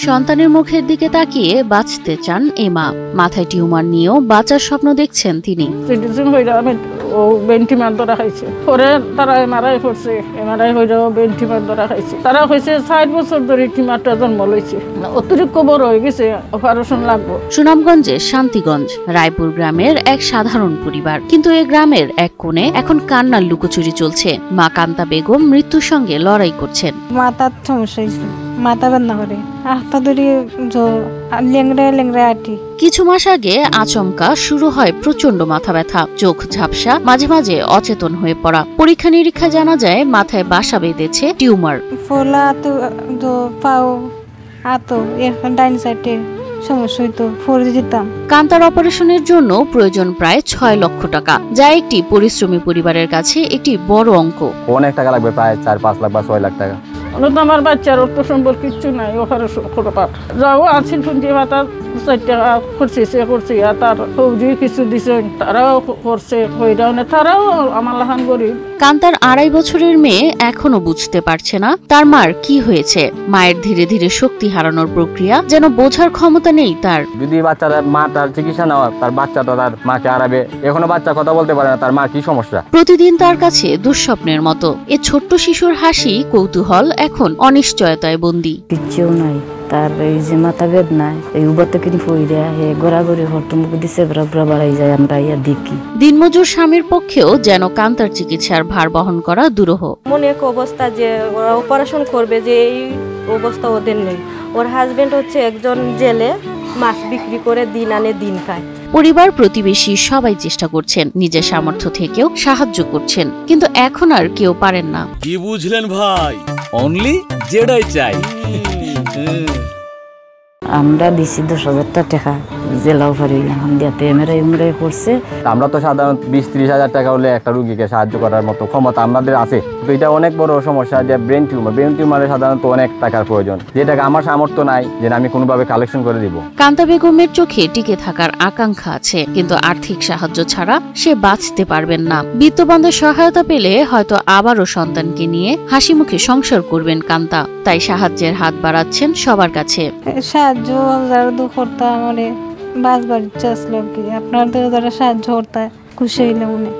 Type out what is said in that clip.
সন্তানের মুখের দিকে তাকিয়ে বাঁচতে চান এই মা। মাথায় টিউমার নিয়েও বাঁচার স্বপ্ন দেখছেন তিনি। তারা এমআরআই করছে, এমআরআই হইলেও বেন টিউমার ধরা খাইছে। তারা কইছে ৬০ বছর ধরে টিউমারটা জন্ম লইছে, অতিরিক্ত বড় হয়ে গেছে, অপারেশন লাগবে। সুনামগঞ্জের শান্তিগঞ্জ রায়পুর গ্রামের এক সাধারণ পরিবার, কিন্তু এই গ্রামের এক কোণে এখন কান্নার লুকোচুরি চলছে। মা কান্তা বেগম মৃত্যুর সঙ্গে লড়াই করছেন। মাথার সমস্যা হয়েছে, মাথা ব্যথা করে, হাতটা ধরে লেংড়ে লেংড়ে আটি। কিছু মাস আগে আচমকা শুরু হয় প্রচন্ড মাথা ব্যথা, চোখ ঝাপসা, মাঝে মাঝে অচেতন হয়ে পড়া। পরীক্ষা নিরীক্ষা জানা যায় মাথায় বাসা বেঁধেছে টিউমার। ফোলা তো পাও হাত এখন ডাইন সাইডে সমস্যা হইতো, ফোরে যেতাম। কান্তার অপারেশনের জন্য প্রয়োজন প্রায় ৬ লক্ষ টাকা, যা একটি পরিশ্রমী পরিবারের কাছে একটি বড় অঙ্ক। অনেক টাকা লাগবে, প্রায় ৪-৫ লাখ বা ৬ লাখ টাকা। আমার বাচ্চার অর্থ সম্পর্ক কিচ্ছু নাই, অপারেশন যাও আনছিল শুনছি মাথা ৪ টাকা করছে, সে করছে, আর তার সৌজি কিছু দিছে, তারাও করছে, তারাও আমার লাহান গরিব। কান্তার ২.৫ বছরের মেয়ে এখনো বুঝতে পারছে না তার মার কি হয়েছে। মায়ের ধীরে ধীরে শক্তি হারানোর প্রক্রিয়া যেন বোঝার ক্ষমতা নেই তার। যদি বাচ্চার মাটার চিকিৎসা নেওয়া, তার বাচ্চাটা তার মাকে হারাবে। এখনো বাচ্চা কথা বলতে পারে না, তার মা কি সমস্যা। প্রতিদিন তার কাছে দুঃস্বপ্নের মতো। এ ছোট্ট শিশুর হাসি, কৌতূহল এখন অনিশ্চয়তায় বন্দী। কিচ্ছু নাই, তার এই যে মাথা বেদনা, এই উবাতে কিনি ফইরা হে গড়াগড়ি হটমুখ দিছে, বড় বাড়াই যায়, আমরা ইয়া দেখি। দিনমজুর স্বামীর পক্ষেও যেন কান্তার চিকিৎসার ভার বহন করা দুরূহ। মনে এক অবস্থা যে ওরা অপারেশন করবে, যে এই অবস্থা ওদের নেই। ওর হাজবেন্ড হচ্ছে একজন জেলে মাছ বিক্রি করে দিন আনে দিন খায়। পরিবার প্রতিবেশী সবাই চেষ্টা করছেন, নিজের সামর্থ্য থেকেও সাহায্য করছেন, কিন্তু এখন আর কেউ পারেন না। কি বুঝলেন ভাই? অনলি যেটাই চাই। আমরা দিছি ১০,০০০ টাকা জেলাও পারি এখন দিতে, এমআরআই করছে। আমরা তো সাধারণত ২০-৩০ হাজার টাকা হলে একটা রুগীকে সাহায্য করার মতো ক্ষমতা আমাদের আছে, কিন্তু এটা অনেক বড় সমস্যা যে ব্রেন টিউমারে সাধারণত অনেক টাকার প্রয়োজন, যে টাকা আমার সামর্থ্য নাই যে আমি কোনোভাবে কালেকশন করে দিব। কান্তা বেগমের চোখে টিকে থাকার আকাঙ্ক্ষা আছে, কিন্তু আর্থিক সাহায্য ছাড়া সে বাঁচতে পারবেন না। বিত্তবানদের সহায়তা পেলে হয়তো আবারও সন্তানকে নিয়ে হাসি মুখে সংসার করবেন কান্তা। তাই সাহায্যের হাত বাড়াচ্ছেন সবার কাছে। সাহায্য যারা করতাম মানে বাঁচবার ইচ্ছা আসলো কি, আপনাদের যারা সাহায্য করতে খুশি হইলে মনে।